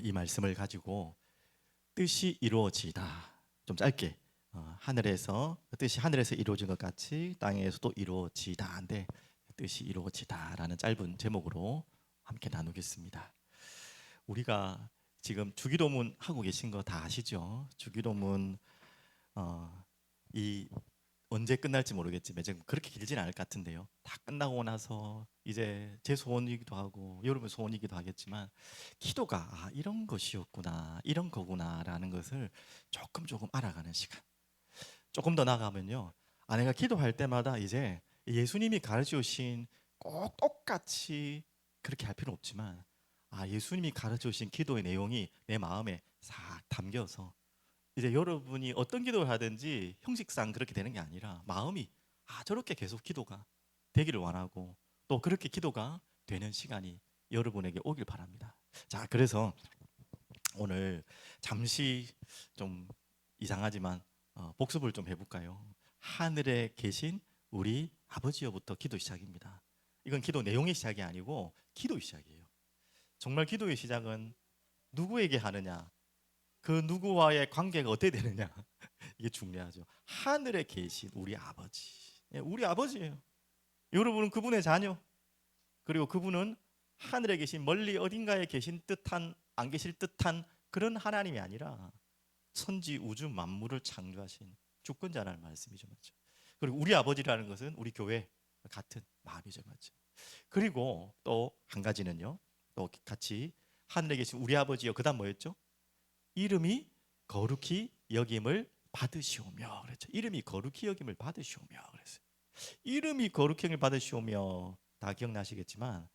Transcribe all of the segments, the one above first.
이 말씀을 가지고 뜻이 이루어지다. 좀 짧게 하늘에서 뜻이 하늘에서 이루어진 것 같이 땅에서도 이루어지다인데 뜻이 이루어지다라는 짧은 제목으로 함께 나누겠습니다. 우리가 지금 주기도문 하고 계신 거 다 아시죠? 주기도문 이 언제 끝날지 모르겠지만 지금 그렇게 길지는 않을 것 같은데요. 다 끝나고 나서 이제 제 소원이기도 하고 여러분 소원이기도 하겠지만 기도가 이런 것이었구나, 이런 거구나라는 것을 조금 알아가는 시간. 조금 더 나가면요, 내가 기도할 때마다 이제 예수님이 가르쳐 주신 꼭 똑같이 그렇게 할 필요는 없지만 예수님이 가르쳐 주신 기도의 내용이 내 마음에 싹 담겨서 이제 여러분이 어떤 기도를 하든지 형식상 그렇게 되는 게 아니라 마음이 저렇게 계속 기도가 되기를 원하고 또 그렇게 기도가 되는 시간이 여러분에게 오길 바랍니다. 자, 그래서 오늘 잠시 좀 이상하지만 복습을 좀 해볼까요? 하늘에 계신 우리 아버지여부터 기도 시작입니다. 이건 기도 내용의 시작이 아니고 기도의 시작이에요. 정말 기도의 시작은 누구에게 하느냐, 그 누구와의 관계가 어떻게 되느냐, 이게 중요하죠. 하늘에 계신 우리 아버지, 우리 아버지예요. 여러분은 그분의 자녀, 그리고 그분은 하늘에 계신 멀리 어딘가에 계신 듯한 안 계실 듯한 그런 하나님이 아니라 천지 우주 만물을 창조하신 주권자라는 말씀이죠, 맞죠? 그리고 우리 아버지라는 것은 우리 교회 같은 마음이죠, 맞죠? 그리고 또 한 가지는요, 또 같이 하늘에 계신 우리 아버지요, 그다음 뭐였죠? 이름이 거룩히 여김을 받으시오며 그랬죠. 이름이 거룩히 여김을 받으시오며 그랬어요. 이름이 거룩히 여김을 받으시오며 다 기억나시겠지만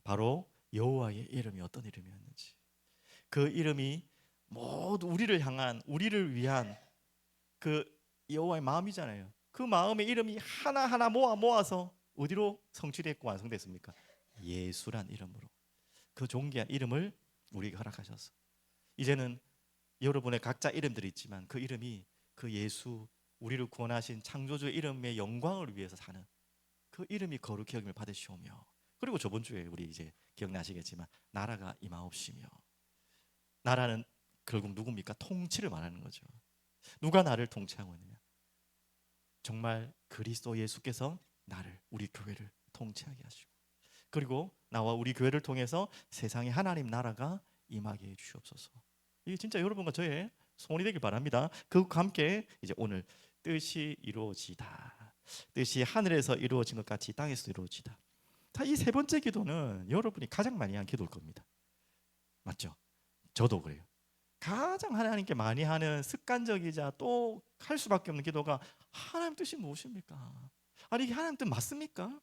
바로 여호와의 이름이 어떤 이름이었는지, 그 이름이 모두 우리를 향한, 우리를 위한 그 여호와의 마음이잖아요. 그 마음의 이름이 하나하나 모아서 어디로 성취됐고 완성됐습니까? 예수란 이름으로, 그 존귀한 이름을 우리에게 허락하셔서 이제는 여러분의 각자 이름들이 있지만 그 이름이 그 예수, 우리를 구원하신 창조주의 이름의 영광을 위해서 사는 그 이름이 거룩히 여김을 받으시오며, 그리고 저번 주에 우리 이제 기억나시겠지만 나라가 임하옵시며, 나라는 결국 누굽니까? 통치를 말하는 거죠. 누가 나를 통치하고 있느냐? 정말 그리스도 예수께서 나를, 우리 교회를 통치하게 하시고, 그리고 나와 우리 교회를 통해서 세상에 하나님 나라가 임하게 해 주시옵소서. 이게 진짜 여러분과 저의 소원이 되길 바랍니다. 그것과 함께 이제 오늘 뜻이 이루어지다, 뜻이 하늘에서 이루어진 것 같이 땅에서 이루어지다. 이 세 번째 기도는 여러분이 가장 많이 한 기도일 겁니다. 맞죠? 저도 그래요. 가장 하나님께 많이 하는 습관적이자 또 할 수밖에 없는 기도가 하나님 뜻이 무엇입니까? 이게 하나님 뜻 맞습니까?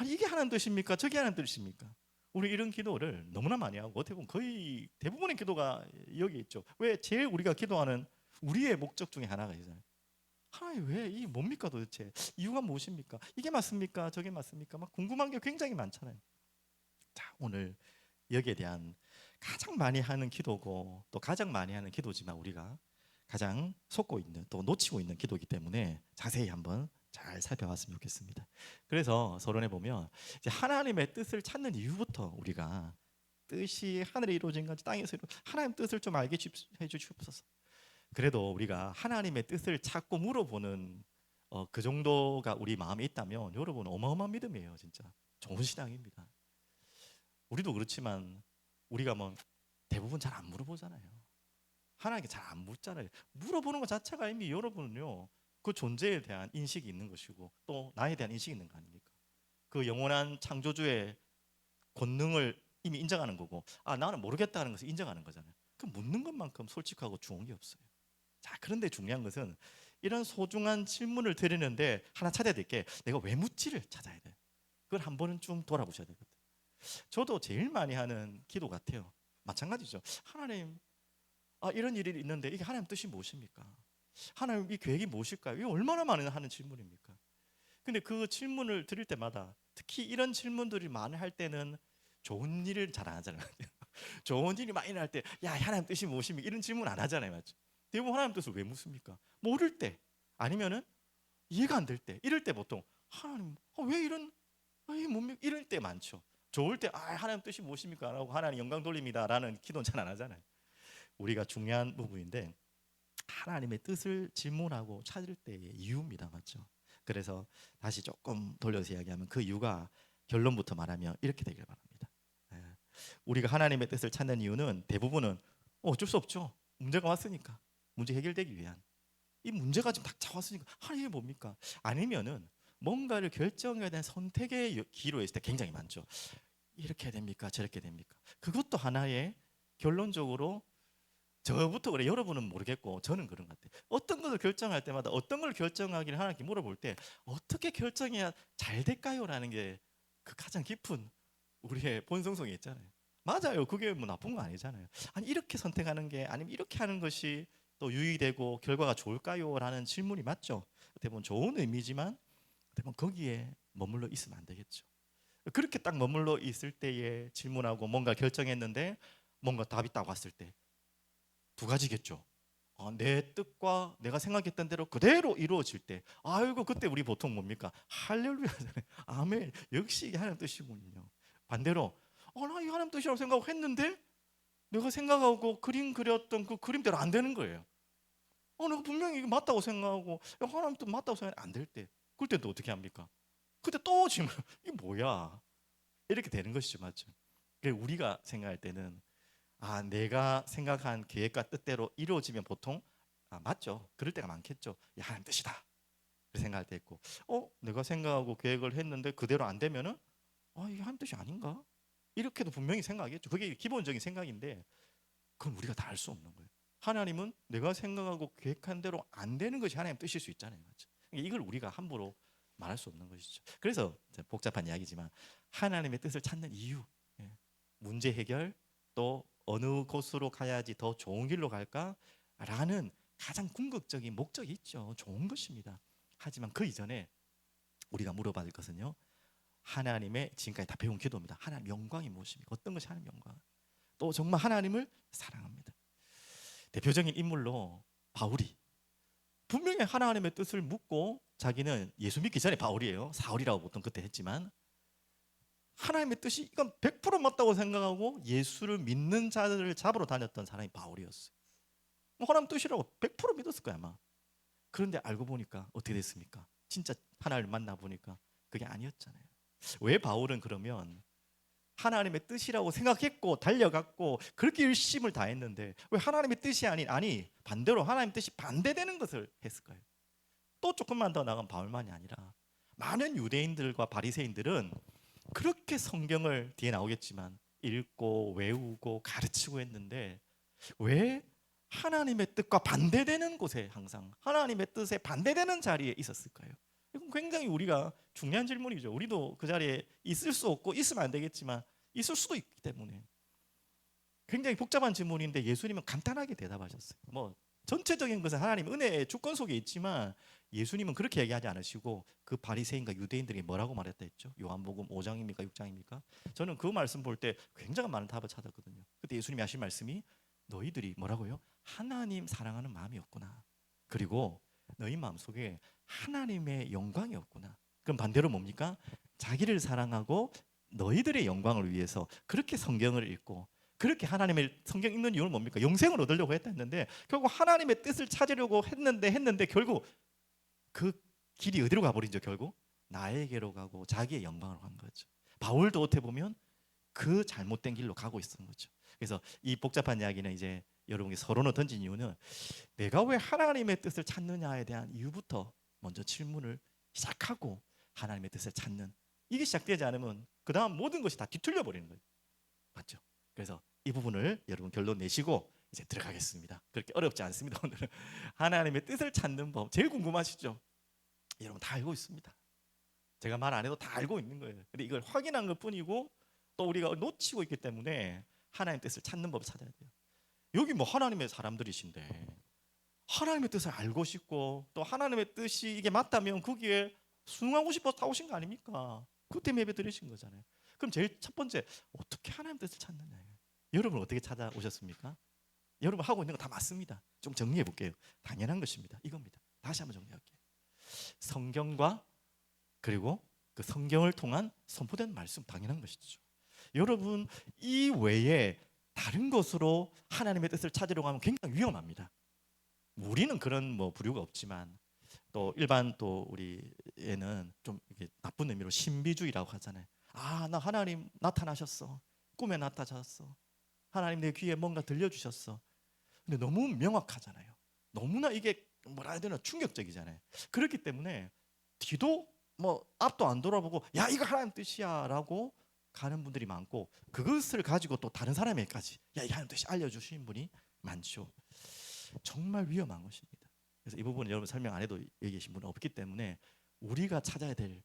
이게 하나님 뜻입니까? 저게 하나님 뜻입니까? 우리 이런 기도를 너무나 많이 하고 어떻게 보면 거의 대부분의 기도가 여기 있죠. 왜? 제일 우리가 기도하는 우리의 목적 중에 하나가 있잖아요. 하나님 왜? 이 뭡니까 도대체? 이유가 무엇입니까? 이게 맞습니까? 저게 맞습니까? 막 궁금한 게 굉장히 많잖아요. 자, 오늘 여기에 대한 가장 많이 하는 기도고 또 가장 많이 하는 기도지만 우리가 가장 속고 있는, 또 놓치고 있는 기도이기 때문에 자세히 한번 잘 살펴봤으면 좋겠습니다. 그래서 서론에 보면 이제 하나님의 뜻을 찾는 이유부터 우리가 뜻이 하늘에 이루어진 건지 땅에서 하나님 뜻을 좀 알게 해 주시옵소서. 그래도 우리가 하나님의 뜻을 찾고 물어보는 그 정도가 우리 마음에 있다면 여러분 어마어마한 믿음이에요. 진짜 좋은 신앙입니다. 우리도 그렇지만 우리가 뭐 대부분 잘 안 물어보잖아요. 하나님께 잘 안 묻잖아요. 물어보는 것 자체가 이미 여러분은요, 그 존재에 대한 인식이 있는 것이고 또 나에 대한 인식이 있는 거 아닙니까? 그 영원한 창조주의 권능을 이미 인정하는 거고, 나는 모르겠다는 것을 인정하는 거잖아요. 그 묻는 것만큼 솔직하고 좋은 게 없어요. 자, 그런데 중요한 것은 이런 소중한 질문을 드리는데 하나 찾아야 될 게, 내가 왜 묻지를 찾아야 돼. 그걸 한 번은 좀 돌아보셔야 되거든요. 저도 제일 많이 하는 기도 같아요. 마찬가지죠. 하나님, 이런 일이 있는데 이게 하나님 뜻이 무엇입니까? 하나님 이 계획이 무엇일까요? 이게 얼마나 많은 하는 질문입니까? 근데 그 질문을 드릴 때마다 특히 이런 질문들이 많이 할 때는 좋은 일을 잘 안 하잖아요. 좋은 일이 많이 날 때, 야, 하나님 뜻이 무엇입니까? 이런 질문 안 하잖아요, 맞죠? 대부분 하나님 뜻을 왜 묻습니까? 모를 때, 아니면은 이해가 안 될 때, 이럴 때 보통 하나님 왜 이런, 이게 뭡니까? 이럴 때 많죠. 좋을 때 하나님 뜻이 무엇입니까? 라고 하나님 영광 돌립니다라는 기도는 잘 안 하잖아요. 우리가 중요한 부분인데 하나님의 뜻을 질문하고 찾을 때의 이유입니다. 맞죠? 그래서 다시 조금 돌려서 이야기하면 그 이유가 결론부터 말하면 이렇게 되길 바랍니다. 예. 우리가 하나님의 뜻을 찾는 이유는 대부분은 어쩔 수 없죠. 문제가 왔으니까. 문제 해결되기 위한. 이 문제가 지금 닥쳐왔으니까 하나님이 뭡니까? 아니면은 뭔가를 결정해야 되는 선택의 기로에 있을 때 굉장히 많죠. 이렇게 해야 됩니까? 저렇게 됩니까? 그것도 하나의 결론적으로 저부터 그래 여러분은 모르겠고 저는 그런 것 같아요. 어떤 것을 결정할 때마다 어떤 걸 결정하기를 하나님께 물어볼 때 어떻게 결정해야 잘 될까요? 라는 게 그 가장 깊은 우리의 본성성이 있잖아요. 맞아요. 그게 뭐 나쁜 거 아니잖아요. 아니 이렇게 선택하는 게 아니면 이렇게 하는 것이 또 유익되고 결과가 좋을까요? 라는 질문이 맞죠. 대부분 좋은 의미지만 대부분 거기에 머물러 있으면 안 되겠죠. 그렇게 딱 머물러 있을 때에 질문하고 뭔가 결정했는데 뭔가 답이 딱 왔을 때 두 가지겠죠. 내 뜻과 내가 생각했던 대로 그대로 이루어질 때, 아이고 그때 우리 보통 뭡니까? 할렐루야잖아요. 아멘. 역시 이게 하나님 뜻이군요. 반대로 나 이 하나님 뜻이라고 생각하고 했는데 내가 생각하고 그림 그렸던 그 그림대로 안 되는 거예요. 내가 분명히 이게 맞다고 생각하고 하나님 뜻 맞다고 생각하는데 안 될 때, 그럴 때 또 어떻게 합니까? 그때 또 질문 이게 뭐야? 이렇게 되는 것이죠, 맞죠? 우리가 생각할 때는 내가 생각한 계획과 뜻대로 이루어지면 보통 맞죠. 그럴 때가 많겠죠. 하나님 뜻이다. 그렇게 생각할 때 있고, 내가 생각하고 계획을 했는데 그대로 안 되면은 이게 하나님 뜻이 아닌가? 이렇게도 분명히 생각하겠죠. 그게 기본적인 생각인데 그건 우리가 다 알 수 없는 거예요. 하나님은 내가 생각하고 계획한 대로 안 되는 것이 하나님 뜻일 수 있잖아요, 맞죠? 이걸 우리가 함부로 말할 수 없는 것이죠. 그래서 복잡한 이야기지만 하나님의 뜻을 찾는 이유, 예. 문제 해결, 또 어느 곳으로 가야지 더 좋은 길로 갈까라는 가장 궁극적인 목적이 있죠. 좋은 것입니다. 하지만 그 이전에 우리가 물어봐야 될 것은요, 하나님의 지금까지 다 배운 기도입니다. 하나님 영광이 무엇입니까? 어떤 것이 하나님 영광? 또 정말 하나님을 사랑합니다. 대표적인 인물로 바울이 분명히 하나님의 뜻을 묻고, 자기는 예수 믿기 전에 바울이에요. 사울이라고 보통 그때 했지만 하나님의 뜻이 이건 100% 맞다고 생각하고 예수를 믿는 자들을 잡으러 다녔던 사람이 바울이었어요. 하나님 뜻이라고 100% 믿었을 거야 아마. 그런데 알고 보니까 어떻게 됐습니까? 진짜 하나님을 만나 보니까 그게 아니었잖아요. 왜 바울은 그러면 하나님의 뜻이라고 생각했고 달려갔고 그렇게 열심을 다했는데 왜 하나님의 뜻이 아니 반대로 하나님의 뜻이 반대되는 것을 했을까요? 또 조금만 더 나간 바울만이 아니라 많은 유대인들과 바리새인들은 그렇게 성경을 뒤에 나오겠지만 읽고 외우고 가르치고 했는데 왜 하나님의 뜻과 반대되는 곳에 항상 하나님의 뜻에 반대되는 자리에 있었을까요? 이건 굉장히 우리가 중요한 질문이죠. 우리도 그 자리에 있을 수 없고 있으면 안 되겠지만 있을 수도 있기 때문에 굉장히 복잡한 질문인데 예수님은 간단하게 대답하셨어요. 뭐 전체적인 것은 하나님 은혜의 주권 속에 있지만 예수님은 그렇게 얘기하지 않으시고 그 바리새인과 유대인들이 뭐라고 말했다 했죠? 요한복음 5장입니까 6장입니까? 저는 그 말씀 볼 때 굉장히 많은 답을 찾았거든요. 그때 예수님이 하신 말씀이 너희들이 뭐라고요? 하나님 사랑하는 마음이 없구나. 그리고 너희 마음속에 하나님의 영광이 없구나. 그럼 반대로 뭡니까? 자기를 사랑하고 너희들의 영광을 위해서 그렇게 성경을 읽고 그렇게 하나님의 성경 읽는 이유는 뭡니까? 영생을 얻으려고 했는데 결국 하나님의 뜻을 찾으려고 했는데 결국 그 길이 어디로 가버린죠? 결국 나에게로 가고 자기의 영광으로 간 거죠. 바울도 어떻게 보면 그 잘못된 길로 가고 있었던 거죠. 그래서 이 복잡한 이야기는 이제 여러분이 서론을 던진 이유는 내가 왜 하나님의 뜻을 찾느냐에 대한 이유부터 먼저 질문을 시작하고 하나님의 뜻을 찾는, 이게 시작되지 않으면 그 다음 모든 것이 다 뒤틀려 버리는 거예요. 맞죠? 그래서 이 부분을 여러분 결론 내시고 이제 들어가겠습니다. 그렇게 어렵지 않습니다. 오늘은 하나님의 뜻을 찾는 법 제일 궁금하시죠? 여러분 다 알고 있습니다. 제가 말 안 해도 다 알고 있는 거예요. 근데 이걸 확인한 것뿐이고 또 우리가 놓치고 있기 때문에 하나님의 뜻을 찾는 법을 찾아야 돼요. 여기 뭐 하나님의 사람들이신데 하나님의 뜻을 알고 싶고 또 하나님의 뜻이 이게 맞다면 거기에 순응하고 싶어서 다 오신 거 아닙니까? 그 때문에 예배 드리신 거잖아요. 그럼 제일 첫 번째 어떻게 하나님 뜻을 찾느냐예요. 여러분 어떻게 찾아오셨습니까? 여러분 하고 있는 거 다 맞습니다. 좀 정리해 볼게요. 당연한 것입니다. 이겁니다. 다시 한번 정리할게요. 성경과 그리고 그 성경을 통한 선포된 말씀 당연한 것이죠. 여러분 이 외에 다른 것으로 하나님의 뜻을 찾으려고 하면 굉장히 위험합니다. 우리는 그런 뭐 부류가 없지만 또 일반 또 우리에는 좀 이게 나쁜 의미로 신비주의라고 하잖아요. 아, 나 하나님 나타나셨어. 꿈에 나타나셨어. 하나님 내 귀에 뭔가 들려주셨어. 근데 너무 명확하잖아요. 너무나 이게 뭐라 해야 되나 충격적이잖아요. 그렇기 때문에 뒤도 뭐 앞도 안 돌아보고 야 이거 하나님 뜻이야라고 가는 분들이 많고 그것을 가지고 또 다른 사람에게까지 야 이게 하나님 뜻이 알려주시는 분이 많죠. 정말 위험한 것입니다. 그래서 이 부분은 여러분 설명 안 해도 여기 계신 분은 없기 때문에 우리가 찾아야 될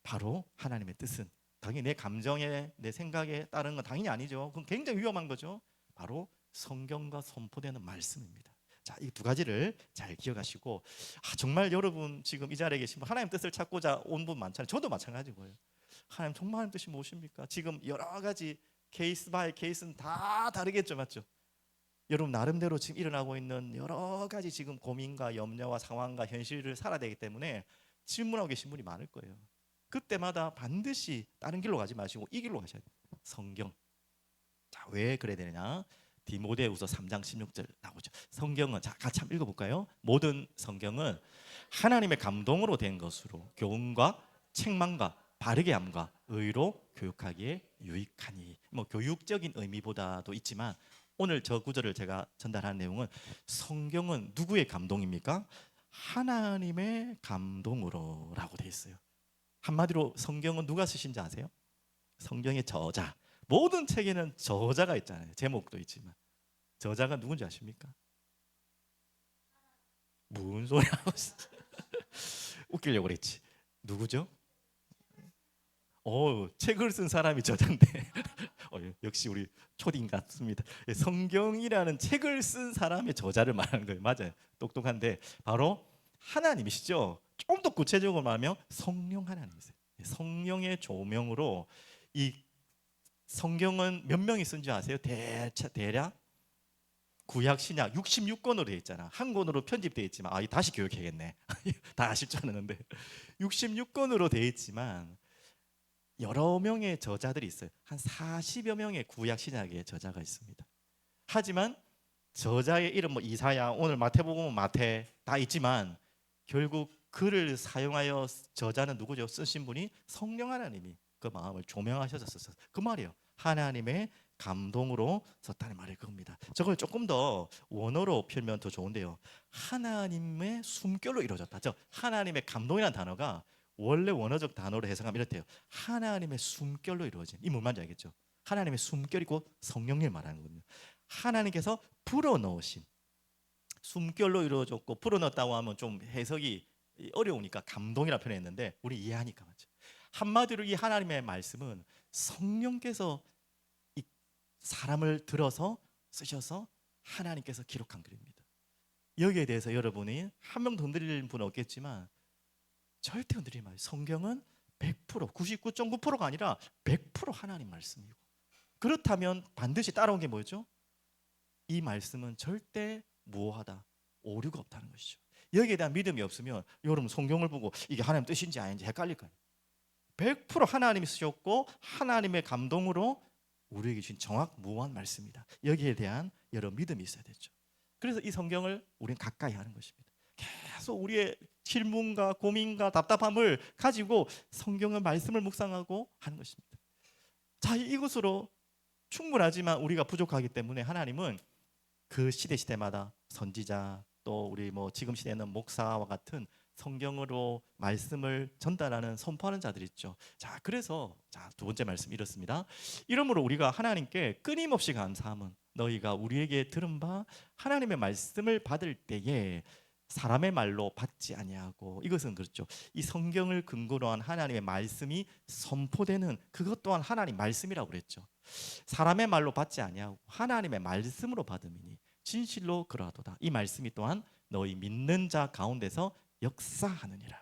바로 하나님의 뜻은 당연히 내 감정에 내 생각에 따른 건 당연히 아니죠. 그건 굉장히 위험한 거죠. 바로 성경과 선포되는 말씀입니다. 자, 이 두 가지를 잘 기억하시고 정말 여러분 지금 이 자리에 계신 분 하나님 뜻을 찾고자 온 분 많잖아요. 저도 마찬가지고요. 하나님 정말 하나님 뜻이 무엇입니까? 지금 여러 가지 케이스 바이 케이스는 다 다르겠죠, 맞죠? 여러분 나름대로 지금 일어나고 있는 여러 가지 지금 고민과 염려와 상황과 현실을 살아야 되기 때문에 질문하고 계신 분이 많을 거예요. 그때마다 반드시 다른 길로 가지 마시고 이 길로 가셔야 돼요. 성경. 자, 왜 그래야 되느냐? 디모데후서 3장 16절 나오죠. 성경은 자 같이 한번 읽어볼까요? 모든 성경은 하나님의 감동으로 된 것으로 교훈과 책망과 바르게 함과 의로 교육하기에 유익하니. 뭐 교육적인 의미보다도 있지만 오늘 저 구절을 제가 전달한 내용은 성경은 누구의 감동입니까? 하나님의 감동으로라고 돼 있어요. 한마디로 성경은 누가 쓰신지 아세요? 성경의 저자. 모든 책에는 저자가 있잖아요. 제목도 있지만 저자가 누군지 아십니까? 무슨 소리 하고 있어? 웃기려고 그랬지. 누구죠? 책을 쓴 사람이 저자인데 역시 우리 초딩 같습니다. 성경이라는 책을 쓴 사람의 저자를 말하는 거예요. 맞아요. 똑똑한데 바로 하나님이시죠. 좀 더 구체적으로 말하면 성령 하나님이세요. 성령의 조명으로 이 성경은 몇 명이 쓴 줄 아세요? 대략 구약 신약 66권으로 되어 있잖아. 한 권으로 편집되어 있지만 다시 교육해야겠네. 다 아실 줄 알았는데 66권으로 되어 있지만 여러 명의 저자들이 있어요. 한 40여 명의 구약 신약의 저자가 있습니다. 하지만 저자의 이름 뭐 이사야, 오늘 마태복음은 마태 다 있지만 결국 글을 사용하여 저자는 누구죠? 쓰신 분이 성령 하나님이 그 마음을 조명하셔서 썼어요. 그 말이에요. 하나님의 감동으로 썼다는 말이 그겁니다. 저걸 조금 더 원어로 표현하면 더 좋은데요. 하나님의 숨결로 이루어졌다. 하나님의 감동이라는 단어가 원래 원어적 단어로 해석하면 이렇대요. 하나님의 숨결로 이루어진. 이 뭔 말인지 알겠죠? 하나님의 숨결이고 성령님 말하는 거거든요. 하나님께서 불어넣으신 숨결로 이루어졌고 불어넣었다고 하면 좀 해석이 어려우니까 감동이라 표현했는데 우리 이해하니까 맞죠? 한마디로 이 하나님의 말씀은 성령께서 이 사람을 들어서 쓰셔서 하나님께서 기록한 글입니다. 여기에 대해서 여러분이 한 명도 흔들릴 분은 없겠지만 절대 흔들리지 마세요. 성경은 100%, 99.9%가 아니라 100% 하나님 말씀이고 그렇다면 반드시 따라온 게 뭐죠? 이 말씀은 절대 무오하다, 오류가 없다는 것이죠. 여기에 대한 믿음이 없으면 여러분 성경을 보고 이게 하나님 뜻인지 아닌지 헷갈릴 거예요. 100% 하나님이 쓰셨고 하나님의 감동으로 우리에게 주신 정확무오한 말씀이다. 여기에 대한 여러 믿음이 있어야 되죠. 그래서 이 성경을 우리는 가까이 하는 것입니다. 계속 우리의 질문과 고민과 답답함을 가지고 성경의 말씀을 묵상하고 하는 것입니다. 자, 이것으로 충분하지만 우리가 부족하기 때문에 하나님은 그 시대마다 선지자 또 우리 뭐 지금 시대에는 목사와 같은 성경으로 말씀을 전달하는 선포하는 자들이 있죠. 자, 그래서 두 번째 말씀 이렇습니다. 이러므로 우리가 하나님께 끊임없이 감사함은 너희가 우리에게 들은 바 하나님의 말씀을 받을 때에 사람의 말로 받지 아니하고, 이것은 그렇죠. 이 성경을 근거로 한 하나님의 말씀이 선포되는 그것 또한 하나님 말씀이라고 그랬죠. 사람의 말로 받지 아니하고 하나님의 말씀으로 받음이니 진실로 그러하도다. 이 말씀이 또한 너희 믿는 자 가운데서 역사하느니라.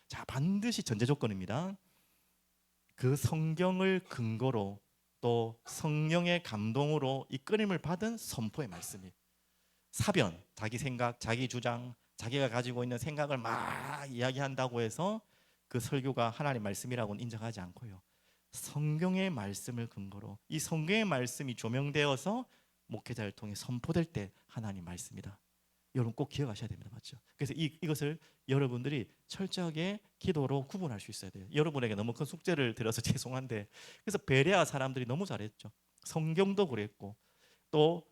자, 반드시 전제 조건입니다. 그 성경을 근거로 또 성령의 감동으로 이끌림을 받은 선포의 말씀이 사변, 자기 생각, 자기 주장, 자기가 가지고 있는 생각을 막 이야기한다고 해서 그 설교가 하나님 말씀이라고는 인정하지 않고요. 성경의 말씀을 근거로 이 성경의 말씀이 조명되어서 목회자를 통해 선포될 때 하나님 말씀이다. 여러분 꼭 기억하셔야 됩니다. 맞죠? 그래서 이것을 여러분들이 철저하게 기도로 구분할 수 있어야 돼요. 여러분에게 너무 큰 숙제를 드려서 죄송한데, 그래서 베레아 사람들이 너무 잘했죠. 성경도 그랬고, 또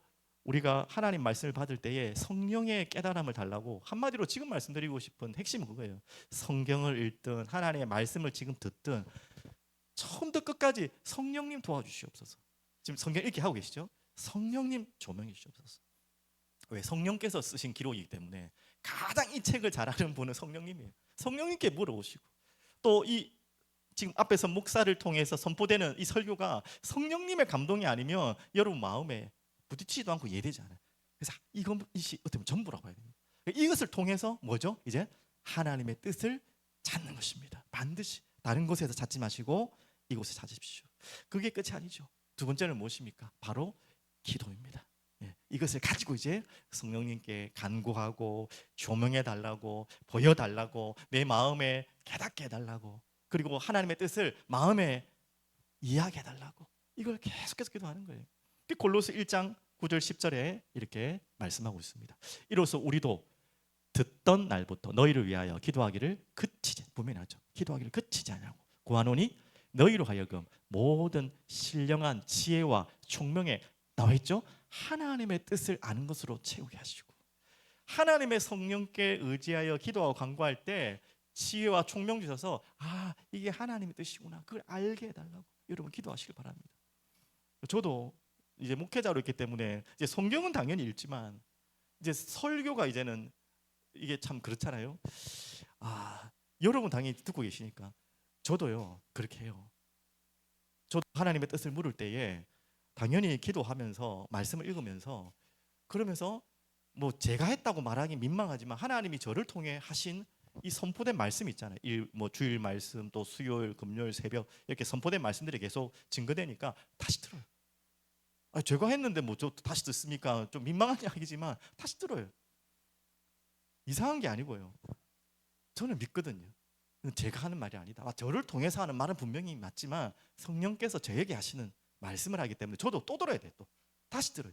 우리가 하나님 말씀을 받을 때에 성령의 깨달음을 달라고, 한마디로 지금 말씀드리고 싶은 핵심은 그거예요. 성경을 읽든 하나님의 말씀을 지금 듣든 처음부터 끝까지 성령님 도와주시옵소서. 지금 성경 읽기 하고 계시죠? 성령님 조명해 주시옵소서. 왜? 성령께서 쓰신 기록이기 때문에 가장 이 책을 잘 아는 분은 성령님이에요. 성령님께 물어보시고, 또 이 지금 앞에서 목사를 통해서 선포되는 이 설교가 성령님의 감동이 아니면 여러분 마음에 부딪히지도 않고 이해되지 않아요. 그래서 이것이 어떻게 보면 전부라고 해야 됩니다. 이것을 통해서 뭐죠? 이제 하나님의 뜻을 찾는 것입니다. 반드시 다른 곳에서 찾지 마시고 이곳에 찾으십시오. 그게 끝이 아니죠. 두 번째는 무엇입니까? 바로 기도입니다. 이것을 가지고 이제 성령님께 간구하고 조명해 달라고, 보여달라고, 내 마음에 깨닫게 해달라고, 그리고 하나님의 뜻을 마음에 이해하게 해달라고, 이걸 계속해서 기도하는 거예요. 골로새 1장 9절 10절에 이렇게 말씀하고 있습니다. 이로써 우리도 듣던 날부터 너희를 위하여 기도하기를 그치지, 분명히 하죠. 기도하기를 그치지 않냐고 구하노니 너희로 하여금 모든 신령한 지혜와 총명에 나와있죠. 하나님의 뜻을 아는 것으로 채우게 하시고, 하나님의 성령께 의지하여 기도하고 간구할 때 지혜와 총명 주셔서 이게 하나님의 뜻이구나, 그걸 알게 해달라고 여러분 기도하시길 바랍니다. 저도 이제 목회자로 있기 때문에 이제 성경은 당연히 읽지만 이제 설교가 이제는 이게 참 그렇잖아요. 여러분 당연히 듣고 계시니까 저도요 그렇게 해요. 저도 하나님의 뜻을 물을 때에 당연히 기도하면서 말씀을 읽으면서, 그러면서 뭐 제가 했다고 말하기 민망하지만 하나님이 저를 통해 하신 이 선포된 말씀 있잖아요. 뭐 주일 말씀, 또 수요일, 금요일, 새벽 이렇게 선포된 말씀들이 계속 증거되니까 다시 들어요. 제가 했는데 뭐 저 다시 듣습니까? 좀 민망한 이야기지만 다시 들어요. 이상한 게 아니고요. 저는 믿거든요. 제가 하는 말이 아니다. 저를 통해서 하는 말은 분명히 맞지만 성령께서 저에게 하시는 말씀을 하기 때문에 저도 또 들어야 돼. 또 다시 들어요.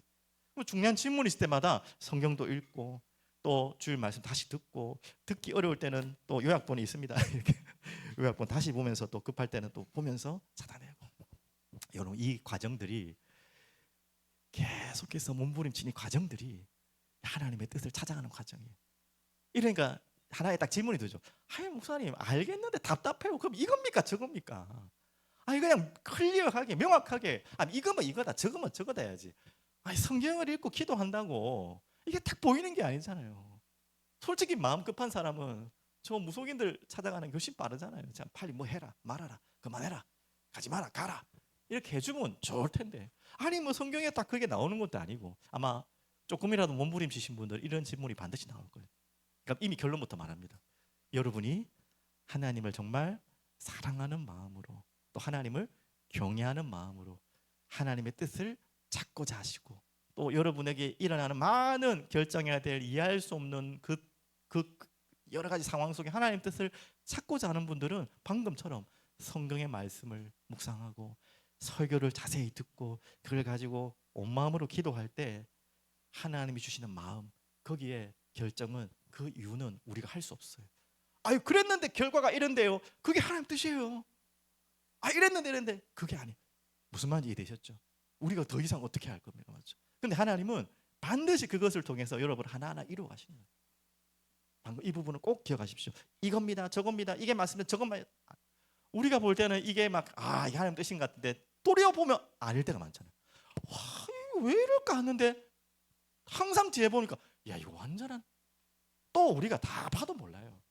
중요한 질문 있을 때마다 성경도 읽고, 또 주일 말씀 다시 듣고, 듣기 어려울 때는 또 요약본이 있습니다. 이렇게 요약본 다시 보면서, 또 급할 때는 또 보면서 찾아내고. 여러분 이 과정들이 계속해서 몸부림치는 과정들이 하나님의 뜻을 찾아가는 과정이에요. 이러니까 하나의 딱 질문이 들죠. 목사님 알겠는데 답답해요. 그럼 이겁니까 저겁니까? 그냥 클리어하게 명확하게 이거면 이거다, 저거면 저거다 해야지. 성경을 읽고 기도한다고 이게 딱 보이는 게 아니잖아요. 솔직히 마음 급한 사람은 저 무속인들 찾아가는 게 훨씬 빠르잖아요. 자, 빨리 뭐 해라, 말하라, 그만해라, 가지 마라, 가라, 이렇게 해주면 좋을 텐데, 뭐 성경에 딱 그게 나오는 것도 아니고, 아마 조금이라도 몸부림치신 분들 이런 질문이 반드시 나올 거예요. 그러니까 이미 결론부터 말합니다. 여러분이 하나님을 정말 사랑하는 마음으로, 또 하나님을 경외하는 마음으로 하나님의 뜻을 찾고자 하시고, 또 여러분에게 일어나는 많은 결정해야 될 이해할 수 없는 그 여러 가지 상황 속에 하나님의 뜻을 찾고자 하는 분들은 방금처럼 성경의 말씀을 묵상하고 설교를 자세히 듣고 그걸 가지고 온 마음으로 기도할 때 하나님이 주시는 마음, 거기에 결정은, 그 이유는 우리가 할 수 없어요. 그랬는데 결과가 이런데요, 그게 하나님 뜻이에요. 이랬는데 그게 아니. 무슨 말인지 이해되셨죠? 우리가 더 이상 어떻게 할 겁니까? 맞죠? 근데 하나님은 반드시 그것을 통해서 여러분을 하나하나 이루어 가시는 거예요. 방금 이 부분을 꼭 기억하십시오. 이겁니다, 저겁니다, 이게 맞습니다, 저것만. 우리가 볼 때는 이게 막 이게 하나님 뜻인 것 같은데 도리어 보면 아닐 때가 많잖아요. 이거 왜 이럴까 하는데 항상 뒤에 보니까 이거 완전한, 또 우리가 다 봐도 몰라요.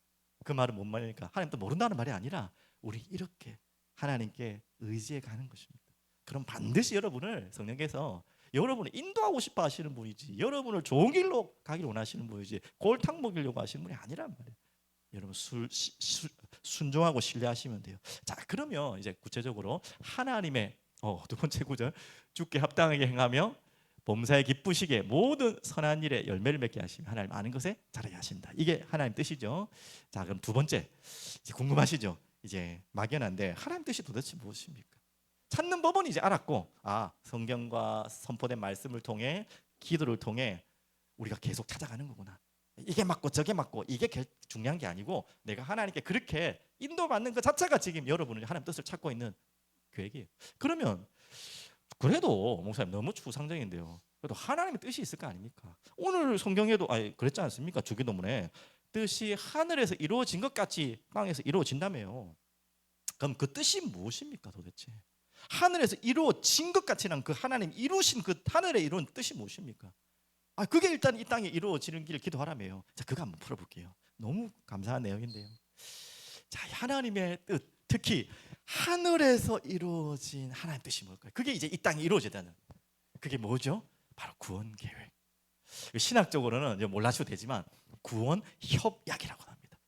그 말은 뭔 말이니까 하나님도 모른다는 말이 아니라 우리 이렇게 하나님께 의지해 가는 것입니다. 그럼 반드시 여러분을 성령께서 여러분을 인도하고 싶어 하시는 분이지, 여러분을 좋은 길로 가길 원하시는 분이지 골탕 먹이려고 하시는 분이 아니란 말이에요. 여러분 순종하고 신뢰하시면 돼요. 자, 그러면 이제 구체적으로 하나님의 두 번째 구절, 주께 합당하게 행하며 범사에 기쁘시게 모든 선한 일에 열매를 맺게 하시며 하나님 아는 것에 자라게 하신다. 이게 하나님 뜻이죠. 자, 그럼 두 번째, 이제 궁금하시죠? 이제 막연한데 하나님 뜻이 도대체 무엇입니까? 찾는 법은 이제 알았고, 성경과 선포된 말씀을 통해, 기도를 통해 우리가 계속 찾아가는 거구나. 이게 맞고 저게 맞고 이게 중요한 게 아니고, 내가 하나님께 그렇게 인도받는 것 자체가 지금 여러분이 하나님 뜻을 찾고 있는 계획이에요. 그러면 그래도 목사님 너무 추상적인데요, 그래도 하나님의 뜻이 있을 거 아닙니까? 오늘 성경에도 그랬지 않습니까? 주기도문에 뜻이 하늘에서 이루어진 것 같이 땅에서 이루어진다며요. 그럼 그 뜻이 무엇입니까 도대체? 하늘에서 이루어진 것 같이는 그 하나님 이루신 그 하늘에 이룬 뜻이 무엇입니까? 그게 일단 이 땅에 이루어지는 길을 기도하라며요. 자, 그거 한번 풀어볼게요. 너무 감사한 내용인데요. 자, 하나님의 뜻, 특히 하늘에서 이루어진 하나님의 뜻이 뭘까요? 그게 이제 이 땅에 이루어지다는, 그게 뭐죠? 바로 구원 계획. 신학적으로는 몰라셔도 되지만 구원 협약이라고 합니다.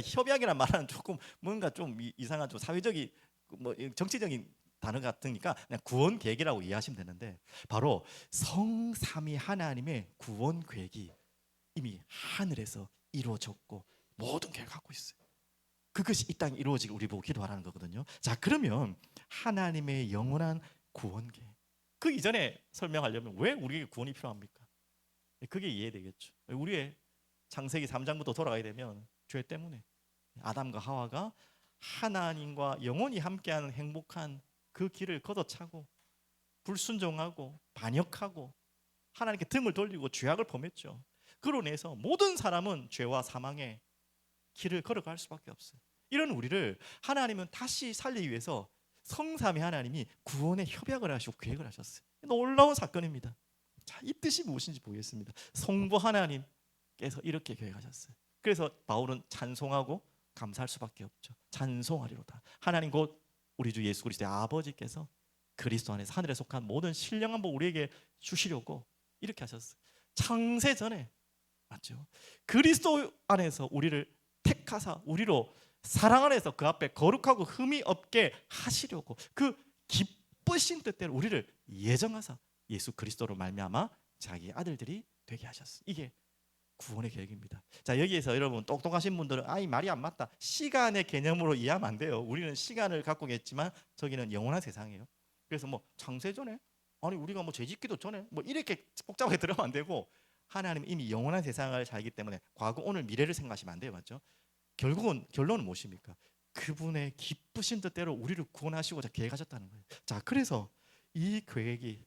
협약이란 말은 조금 뭔가 좀 이상한, 좀 사회적인, 뭐 정치적인 단어 같으니까 그냥 구원 계획이라고 이해하시면 되는데, 바로 성삼위 하나님의 구원 계획이 이미 하늘에서 이루어졌고 모든 계획을 갖고 있어요. 그것이 이 땅에 이루어지길 우리 보고 기도하라는 거거든요. 자, 그러면 하나님의 영원한 구원 계획, 그 이전에 설명하려면 왜 우리에게 구원이 필요합니까? 그게 이해되겠죠. 우리의 창세기 3장부터 돌아가야 되면 죄 때문에 아담과 하와가 하나님과 영원히 함께하는 행복한 그 길을 걷어차고 불순종하고 반역하고 하나님께 등을 돌리고 죄악을 범했죠. 그로 인해서 모든 사람은 죄와 사망의 길을 걸어갈 수밖에 없어요. 이런 우리를 하나님은 다시 살리기 위해서 성삼위 하나님이 구원의 협약을 하시고 계획을 하셨어요. 놀라운 사건입니다. 자, 이 뜻이 무엇인지 보겠습니다. 성부 하나님께서 이렇게 계획하셨어요. 그래서 바울은 찬송하고 감사할 수밖에 없죠. 찬송하리로다. 하나님 곧 우리 주 예수 그리스도의 아버지께서 그리스도 안에서 하늘에 속한 모든 신령한 복 우리에게 주시려고 이렇게 하셨어요. 창세 전에, 맞죠? 그리스도 안에서 우리를 택하사 우리로 사랑 안에서 그 앞에 거룩하고 흠이 없게 하시려고 그 기쁘신 뜻대로 우리를 예정하사 예수 그리스도로 말미암아 자기 아들들이 되게 하셨어요. 이게 구원의 계획입니다. 자, 여기에서 여러분 똑똑하신 분들은 이 말이 안 맞다, 시간의 개념으로 이해하면 안 돼요. 우리는 시간을 갖고 있지만 저기는 영원한 세상이에요. 그래서 뭐 창세 전에, 우리가 뭐 죄짓기도 전에, 뭐 이렇게 복잡하게 들으면 안 되고, 하나님은 이미 영원한 세상을 살기 때문에 과거, 오늘, 미래를 생각하시면 안 돼요. 맞죠? 결론은 무엇입니까? 그분의 기쁘신 뜻대로 우리를 구원하시고자 계획하셨다는 거예요. 자, 그래서 이 계획이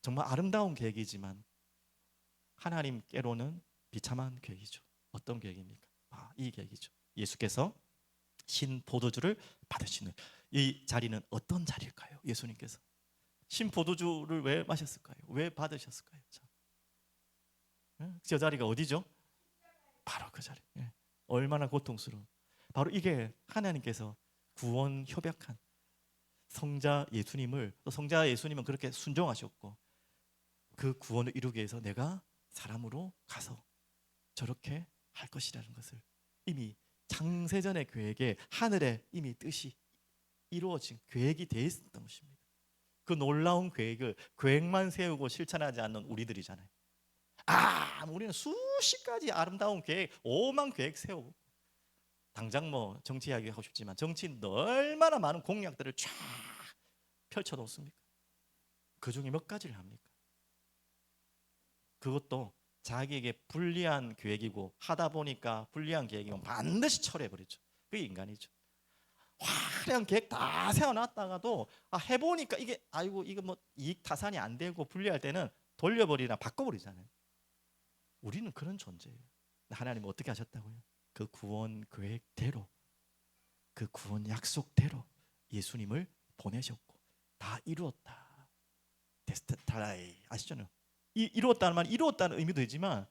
정말 아름다운 계획이지만 하나님께로는 비참한 계획이죠. 어떤 계획입니까? 이 계획이죠. 예수께서 신 포도주를 받으시는 이 자리는 어떤 자리일까요? 예수님께서 신 포도주를 왜 마셨을까요? 왜 받으셨을까요? 저 자리가 어디죠? 바로 그 자리. 얼마나 고통스러운, 바로 이게 하나님께서 구원 협약한 성자 예수님을, 또 성자 예수님은 그렇게 순종하셨고 그 구원을 이루기 위해서 내가 사람으로 가서 저렇게 할 것이라는 것을 이미 창세전의 계획에 하늘에 이미 뜻이 이루어진 계획이 되어 있었던 것입니다. 그 놀라운 계획만 세우고 실천하지 않는 우리들이잖아요. 우리는 수십 가지 아름다운 계획, 오만 계획 세우고, 당장 뭐 정치 이야기 하고 싶지만 정치인도 얼마나 많은 공약들을 쫙 펼쳐놓습니까? 그 중에 몇 가지를 합니까? 그것도 자기에게 불리한 계획이고, 하다 보니까 불리한 계획이면 반드시 철회해버리죠. 그게 인간이죠. 화려한 계획 다 세워놨다가도 해보니까 이게 이거 뭐 이익 타산이 안 되고 불리할 때는 돌려버리나 바꿔버리잖아요. 우리는 그런 존재예요. 하나님은 어떻게 하셨다고요? 그 구원 계획대로, 그 구원 약속대로 예수님을 보내셨고 다 이루었다. 데스타라이 아시죠? 이루었다는 말, 이루었다는 의미도 있지만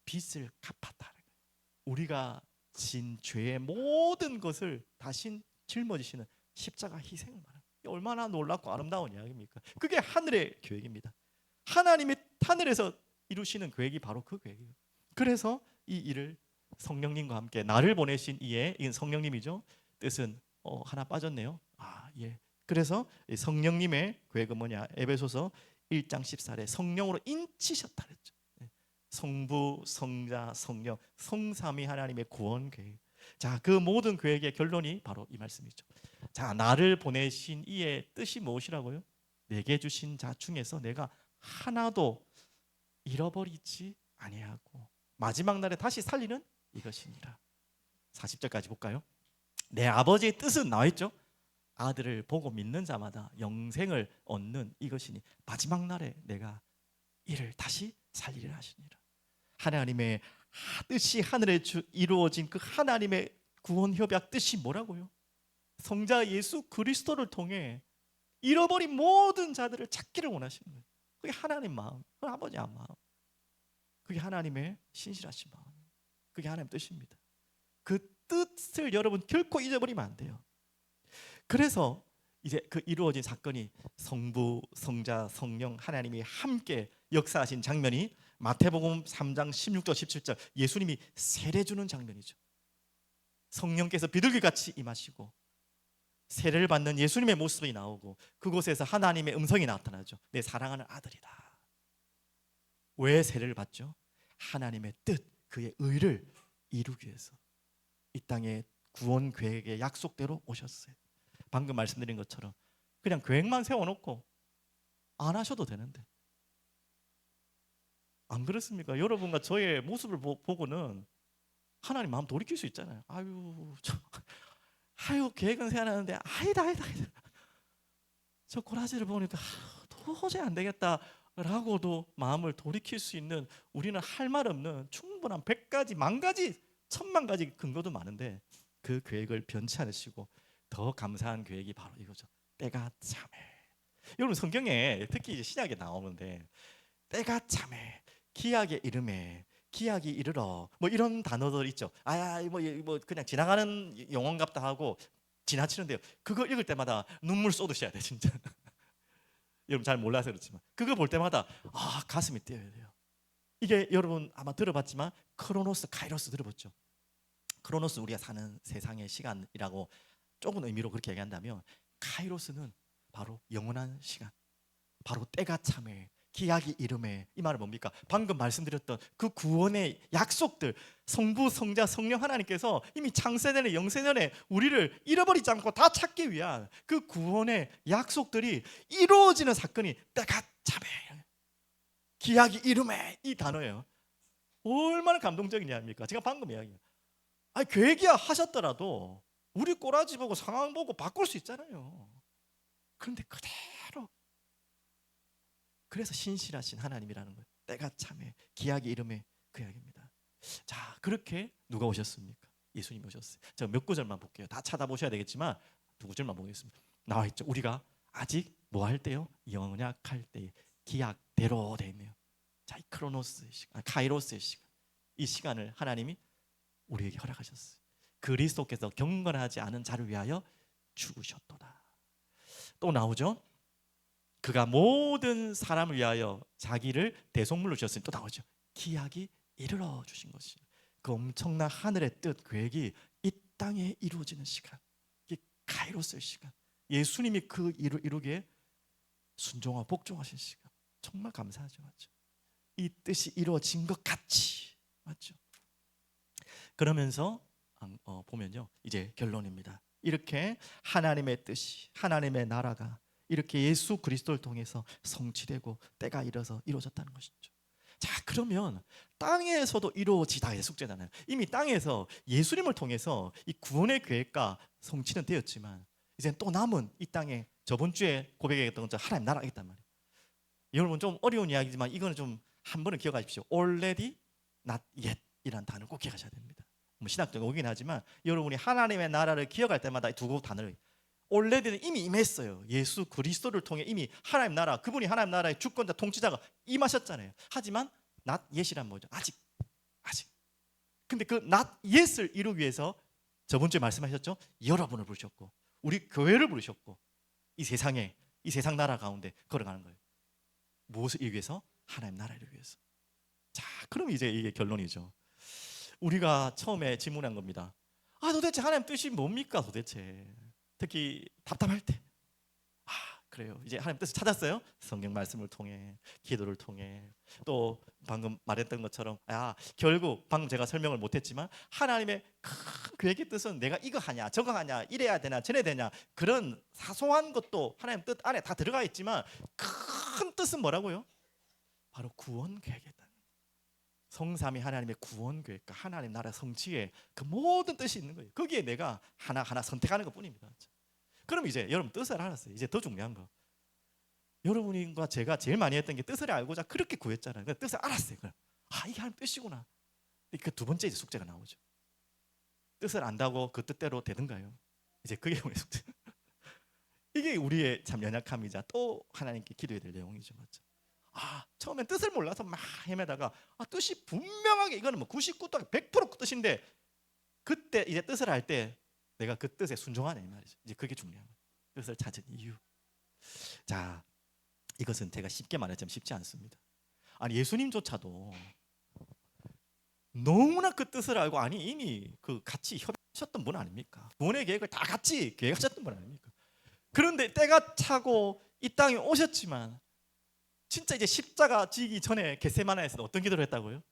빚을 갚았다는 거예요. 우리가 진 죄의 모든 것을 다신 짊어지시는 십자가 희생을 말합니다. 얼마나 놀랍고 아름다운 이야기입니까? 그게 하늘의 계획입니다. 하나님이 하늘에서 이루시는 계획이 바로 그 계획이에요. 그래서 이 일을 성령님과 함께 나를 보내신 이의, 이건 성령님이죠. 뜻은 하나 빠졌네요. 예. 그래서 성령님의 계획은 뭐냐? 에베소서 1장 14절에 성령으로 인치셨다 그랬죠. 성부, 성자, 성령, 성삼위 하나님의 구원 계획. 자, 그 모든 계획의 결론이 바로 이 말씀이죠. 자, 나를 보내신 이의 뜻이 무엇이라고요? 내게 주신 자 중에서 내가 하나도 잃어버리지 아니하고 마지막 날에 다시 살리는 이것이니라. 40절까지 볼까요? 내 아버지의 뜻은 나와 있죠. 아들을 보고 믿는 자마다 영생을 얻는 이것이니 마지막 날에 내가 이를 다시 살리리라 하시니라. 하나님의 뜻이 하늘에 이루어진 그 하나님의 구원 협약 뜻이 뭐라고요? 성자 예수 그리스도를 통해 잃어버린 모든 자들을 찾기를 원하시는 거예요. 그게 하나님 마음, 그게 아버지의 마음, 그게 하나님의 신실하신 마음, 그게 하나님 뜻입니다. 그 뜻을 여러분 결코 잊어버리면 안 돼요. 그래서 이제 그 이루어진 사건이 성부, 성자, 성령 하나님이 함께 역사하신 장면이 마태복음 3장 16절 17절 예수님이 세례 주는 장면이죠. 성령께서 비둘기같이 임하시고 세례를 받는 예수님의 모습이 나오고 그곳에서 하나님의 음성이 나타나죠. 내 사랑하는 아들이다. 왜 세례를 받죠? 하나님의 뜻, 그의 의를 이루기 위해서 이 땅에 구원 계획의 약속대로 오셨어요. 방금 말씀드린 것처럼 그냥 계획만 세워놓고 안 하셔도 되는데 안 그렇습니까? 여러분과 저의 모습을 보고는 하나님 마음 돌이킬 수 있잖아요. 아유 계획은 세워놨는데 아니다. 저 꼬라지를 보니까 도저히 안 되겠다 라고도 마음을 돌이킬 수 있는, 우리는 할 말 없는 충분한 100가지, 10,000가지, 10,000,000가지 근거도 많은데 그 계획을 변치 않으시고 더 감사한 계획이 바로 이거죠. 때가 참해. 여러분 성경에 특히 이제 신약에 나오는데 때가 참해, 기약의 이름에 기약이 이르러 뭐 이런 단어들 있죠. 뭐 그냥 지나가는 용어인 같다 하고 지나치는데요. 그거 읽을 때마다 눈물 쏟으셔야 돼 진짜. 여러분 잘 몰라서 그렇지만 그거 볼 때마다 가슴이 뛰어야 돼요. 이게 여러분 아마 들어봤지만 크로노스, 카이로스 들어봤죠? 크로노스 우리가 사는 세상의 시간이라고 조금 의미로 그렇게 얘기한다면 카이로스는 바로 영원한 시간, 바로 때가 참해, 기약이 이름에, 이 말은 뭡니까? 방금 말씀드렸던 그 구원의 약속들, 성부, 성자, 성령 하나님께서 이미 창세전에 영세전에 우리를 잃어버리지 않고 다 찾기 위한 그 구원의 약속들이 이루어지는 사건이 때가 참해, 기약이 이름에, 이 단어예요. 얼마나 감동적이냐입니까? 제가 방금 이야기해요. 계획이야 하셨더라도 우리 꼬라지 보고 상황 보고 바꿀 수 있잖아요. 그런데 그대로, 그래서 신실하신 하나님이라는 거예요. 때가 참해, 기약의 이름에 그 이야기입니다. 자, 그렇게 누가 오셨습니까? 예수님이 오셨어요. 제가 몇 구절만 볼게요. 다 찾아보셔야 되겠지만 두 구절만 보겠습니다. 나와 있죠. 우리가 아직 뭐 할 때요? 영약할 때 기약대로 돼 있네요. 자, 이 크로노스의 시간, 카이로스의 시간, 이 시간을 하나님이 우리에게 허락하셨어요. 그리스도께서 경건하지 않은 자를 위하여 죽으셨도다. 또 나오죠. 그가 모든 사람을 위하여 자기를 대속물로 주셨으니 또 나오죠. 기약이 이르러 주신 것이, 그 엄청난 하늘의 뜻, 계획이 이 땅에 이루어지는 시간, 이게 카이로스의 시간, 예수님이 그 이루기에 순종하고 복종하신 시간, 정말 감사하죠. 맞죠? 이 뜻이 이루어진 것 같이, 맞죠? 그러면서 보면요, 이제 결론입니다. 이렇게 하나님의 뜻이, 하나님의 나라가 이렇게 예수 그리스도를 통해서 성취되고 때가 이뤄서 이루어졌다는 것이죠. 자, 그러면 땅에서도 이루어지다의 숙제잖아요. 이미 땅에서 예수님을 통해서 이 구원의 계획과 성취는 되었지만 이제 또 남은 이 땅에, 저번 주에 고백했던 것처럼 하나님 나라가 있단 말이에요. 여러분 좀 어려운 이야기지만 이거는 좀 한 번은 기억하십시오. Already, not yet 이라는 단어를 꼭 기억하셔야 됩니다. 뭐 신학적 오긴 하지만 여러분이 하나님의 나라를 기억할 때마다 두 단어를, 올레드는 이미 임했어요. 예수 그리스도를 통해 이미 하나님 나라, 그분이 하나님 나라의 주권자 통치자가 임하셨잖아요. 하지만 not yet이란 뭐죠? 아직. 근데 그 not yet을 이루기 위해서 저번 주에 말씀하셨죠? 여러분을 부르셨고 우리 교회를 부르셨고 이 세상에, 이 세상 나라 가운데 걸어가는 거예요. 무엇을 이루기 위해서? 하나님 나라를 이루기 위해서. 자, 그럼 이제 이게 결론이죠. 우리가 처음에 질문한 겁니다. 도대체 하나님 뜻이 뭡니까 도대체? 특히 답답할 때, 그래요. 이제 하나님 뜻을 찾았어요. 성경 말씀을 통해, 기도를 통해, 또 방금 말했던 것처럼 결국 방금 제가 설명을 못했지만 하나님의 큰 계획의 뜻은 내가 이거 하냐 저거 하냐 이래야 되냐 저래 되냐 그런 사소한 것도 하나님 뜻 안에 다 들어가 있지만 큰 뜻은 뭐라고요? 바로 구원 계획이다. 성삼위 하나님의 구원 계획과 하나님 나라 성취의 그 모든 뜻이 있는 거예요. 거기에 내가 하나하나 선택하는 것뿐입니다. 그럼 이제 여러분 뜻을 알았어요. 이제 더 중요한 거, 여러분과 제가 제일 많이 했던 게 뜻을 알고자 그렇게 구했잖아요. 뜻을 알았어요. 그럼 이게 하나님 뜻이구나. 그 두 번째 이제 숙제가 나오죠. 뜻을 안다고 그 뜻대로 되는가요? 이제 그게 우리 숙제. 이게 우리의 참 연약함이자 또 하나님께 기도해야 될 내용이죠. 맞죠? 처음엔 뜻을 몰라서 막 헤매다가 뜻이 분명하게 이거는 뭐 99 또는 100% 뜻인데 그때 이제 뜻을 알 때 내가 그 뜻에 순종하네 이 말이죠. 이제 그게 중요한 거예요. 뜻을 찾은 이유. 자, 이것은 제가 쉽게 말했지만 쉽지 않습니다. 아니 예수님조차도 너무나 그 뜻을 알고 이미 그 같이 협의하셨던 분 아닙니까? 구원의 계획을 다 같이 계획하셨던 분 아닙니까? 그런데 때가 차고 이 땅에 오셨지만 진짜 이제 십자가 지기 전에 겟세마네에서 어떤 기도를 했다고요?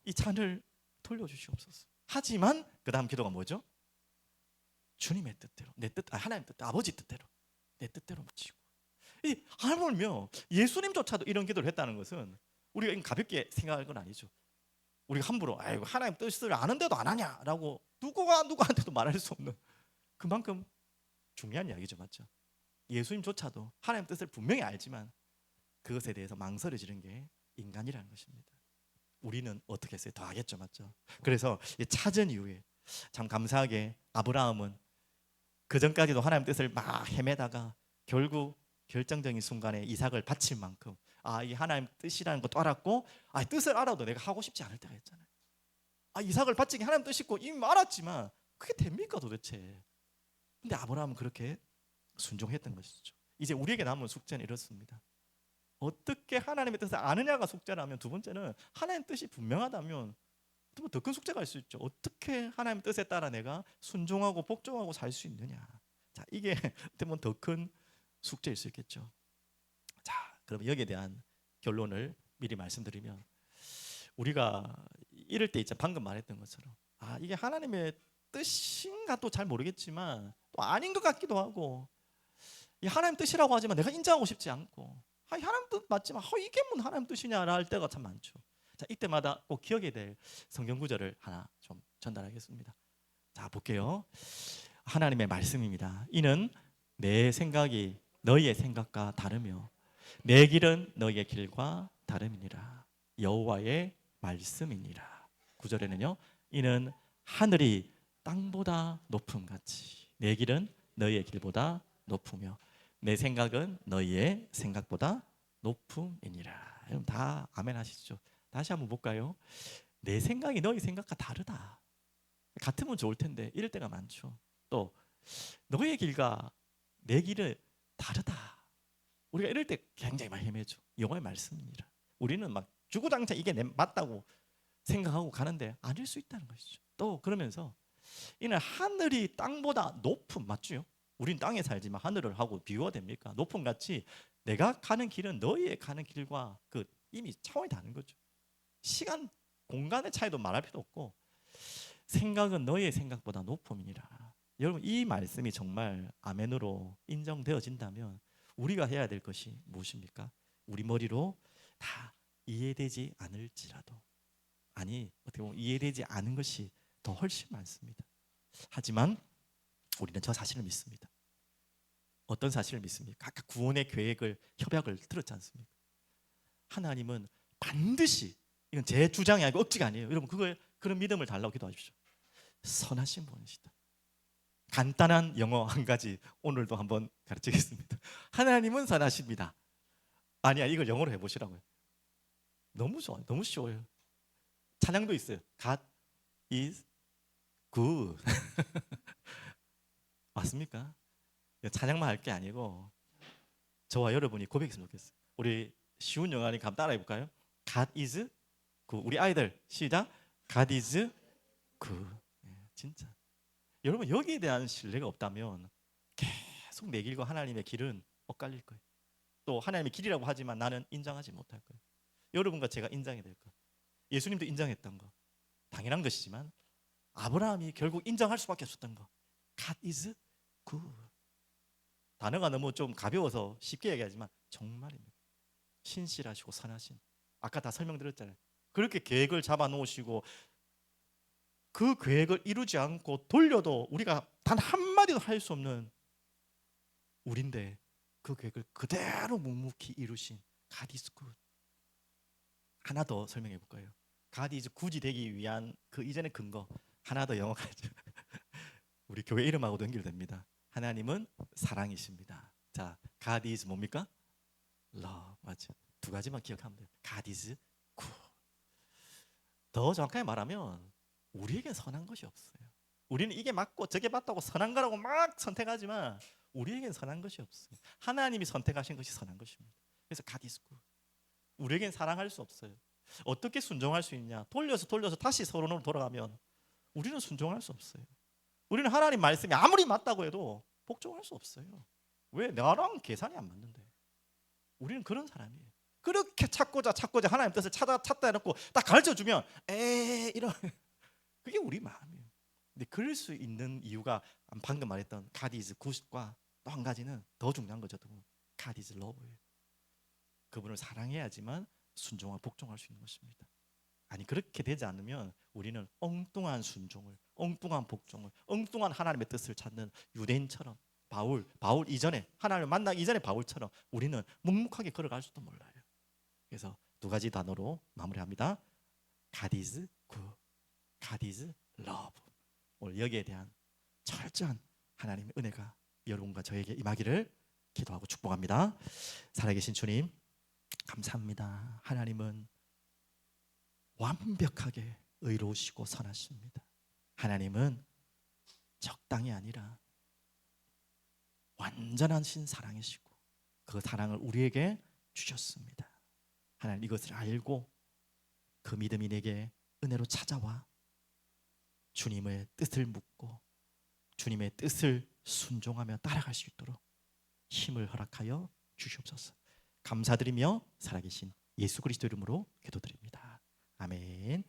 이 잔을 돌려주시옵소서. 하지만 그 다음 기도가 뭐죠? 주님의 뜻대로, 내 뜻, 하나님 뜻대로, 아버지 뜻대로, 내 뜻대로 마치고. 하물며 예수님조차도 이런 기도를 했다는 것은 우리가 가볍게 생각할 건 아니죠. 우리가 함부로 하나님 뜻을 아는데도 안 하냐라고 누구한테도 말할 수 없는 그만큼 중요한 이야기죠. 맞죠? 예수님조차도 하나님 뜻을 분명히 알지만 그것에 대해서 망설여지는 게 인간이라는 것입니다. 우리는 어떻게 했어요? 더 하겠죠. 맞죠? 그래서 찾은 이후에 참 감사하게 아브라함은 그 전까지도 하나님 뜻을 막 헤매다가 결국 결정적인 순간에 이삭을 바칠 만큼 이 하나님 뜻이라는 것도 알았고 뜻을 알아도 내가 하고 싶지 않을 때가 있잖아요. 이삭을 바치기 하나님 뜻이고 이미 알았지만 그게 됩니까 도대체? 근데 아브라함은 그렇게 순종했던 것이죠. 이제 우리에게 남은 숙제는 이렇습니다. 어떻게 하나님의 뜻을 아느냐가 숙제라면, 두 번째는 하나님의 뜻이 분명하다면 더 큰 숙제가 있을 수 있죠. 어떻게 하나님의 뜻에 따라 내가 순종하고 복종하고 살 수 있느냐. 자, 이게 더 큰 숙제일 수 있겠죠. 자, 그럼 여기에 대한 결론을 미리 말씀드리면, 우리가 이럴 때 있죠. 방금 말했던 것처럼 이게 하나님의 뜻인가 또 잘 모르겠지만 또 아닌 것 같기도 하고, 이 하나님 뜻이라고 하지만 내가 인정하고 싶지 않고, 하나님 뜻 맞지만 이게 뭔 하나님 뜻이냐라 할 때가 참 많죠. 자, 이때마다 꼭 기억해야 될 성경 구절을 하나 좀 전달하겠습니다. 자, 볼게요. 하나님의 말씀입니다. 이는 내 생각이 너희의 생각과 다르며 내 길은 너희의 길과 다름이니라. 여호와의 말씀이니라. 9절에는요. 이는 하늘이 땅보다 높음 같이 내 길은 너희의 길보다 높으며 내 생각은 너희의 생각보다 높음이니라. 여러분 다 아멘 하시죠? 다시 한번 볼까요? 내 생각이 너희 생각과 다르다. 같으면 좋을 텐데 이럴 때가 많죠. 또 너희의 길과 내 길은 다르다. 우리가 이럴 때 굉장히 많이 헤매죠. 여호와의 말씀이니라. 우리는 막 주구장창 이게 맞다고 생각하고 가는데 아닐 수 있다는 것이죠. 또 그러면서 이는 하늘이 땅보다 높음, 맞죠? 우린 땅에 살지만 하늘을 하고 비교가 됩니까? 높음 같이 내가 가는 길은 너희의 가는 길과 이미 차원이 다른 거죠. 시간, 공간의 차이도 말할 필요 없고 생각은 너희의 생각보다 높음이니라. 여러분 이 말씀이 정말 아멘으로 인정되어진다면 우리가 해야 될 것이 무엇입니까? 우리 머리로 다 이해되지 않을지라도, 어떻게 보면 이해되지 않은 것이 더 훨씬 많습니다. 하지만 우리는 저 사실을 믿습니다. 어떤 사실을 믿습니까? 아까 구원의 계획을, 협약을 들었지 않습니까? 하나님은 반드시, 이건 제 주장이 아니고 억지가 아니에요. 여러분 그런 믿음을 달라고 기도하십시오. 선하신 분이시다. 간단한 영어 한 가지 오늘도 한번 가르치겠습니다. 하나님은 선하십니다. 이걸 영어로 해보시라고요. 너무 좋아요. 너무 쉬워요. 찬양도 있어요. God is good. 맞습니까? 찬양만 할 게 아니고 저와 여러분이 고백했으면 좋겠어요. 우리 쉬운 영어니까 한번 따라해 볼까요? God is good. 우리 아이들 시작. God is good. 진짜 여러분 여기에 대한 신뢰가 없다면 계속 계속 내 길과 하나님의 길은 엇갈릴 거예요. 또 하나님의 길이라고 하지만 나는 인정하지 못할 거예요. 여러분과 제가 인정해야 될 거예요. 예수님도 인정했던 거 당연한 것이지만 아브라함이 결국 인정할 수밖에 없었던 거. God is good. 단어가 너무 좀 가벼워서 쉽게 얘기하지만 정말입니다. 신실하시고 선하신. 아까 다 설명드렸잖아요. 그렇게 계획을 잡아 놓으시고 그 계획을 이루지 않고 돌려도 우리가 단 한마디도 할 수 없는 우린데 그 계획을 그대로 묵묵히 이루신 God is good. 하나 더 설명해 볼까요? God is good이 되기 위한 그 이전의 근거 하나 더 영어가죠. 우리 교회 이름하고도 연결됩니다. 하나님은 사랑이십니다. 자, God is 뭡니까? Love. 맞죠? 두 가지만 기억하면 돼요. God is good. 더 정확하게 말하면 우리에겐 선한 것이 없어요. 우리는 이게 맞고 저게 맞다고 선한 거라고 막 선택하지만 우리에겐 선한 것이 없어요. 하나님이 선택하신 것이 선한 것입니다. 그래서 God is good. 우리에겐 사랑할 수 없어요. 어떻게 순종할 수 있냐? 돌려서 다시 서론으로 돌아가면 우리는 순종할 수 없어요. 우리는 하나님 말씀이 아무리 맞다고 해도 복종할 수 없어요. 왜? 나랑 계산이 안 맞는데. 우리는 그런 사람이에요. 그렇게 찾고자 하나님 뜻을 찾다 해놓고 딱 가르쳐주면 이런 그게 우리 마음이에요. 근데 그럴 수 있는 이유가 방금 말했던 God is good과 또 한 가지는 더 중요한 거죠. God is love예요. 그분을 사랑해야지만 순종하고 복종할 수 있는 것입니다. 아니 그렇게 되지 않으면 우리는 엉뚱한 순종을, 엉뚱한 복종을, 엉뚱한 하나님의 뜻을 찾는 유대인처럼 바울 이전에 하나님을 만나기 이전에 바울처럼 우리는 묵묵하게 걸어갈 수도 몰라요. 그래서 두 가지 단어로 마무리합니다. God is good, God is love. 오늘 여기에 대한 철저한 하나님의 은혜가 여러분과 저에게 임하기를 기도하고 축복합니다. 살아계신 주님 감사합니다. 하나님은 완벽하게 의로우시고 선하십니다. 하나님은 적당히 아니라 완전하신 사랑이시고 그 사랑을 우리에게 주셨습니다. 하나님 이것을 알고 그 믿음이 내게 은혜로 찾아와 주님의 뜻을 묻고 주님의 뜻을 순종하며 따라갈 수 있도록 힘을 허락하여 주시옵소서. 감사드리며 살아계신 예수 그리스도 이름으로 기도드립니다. 아멘.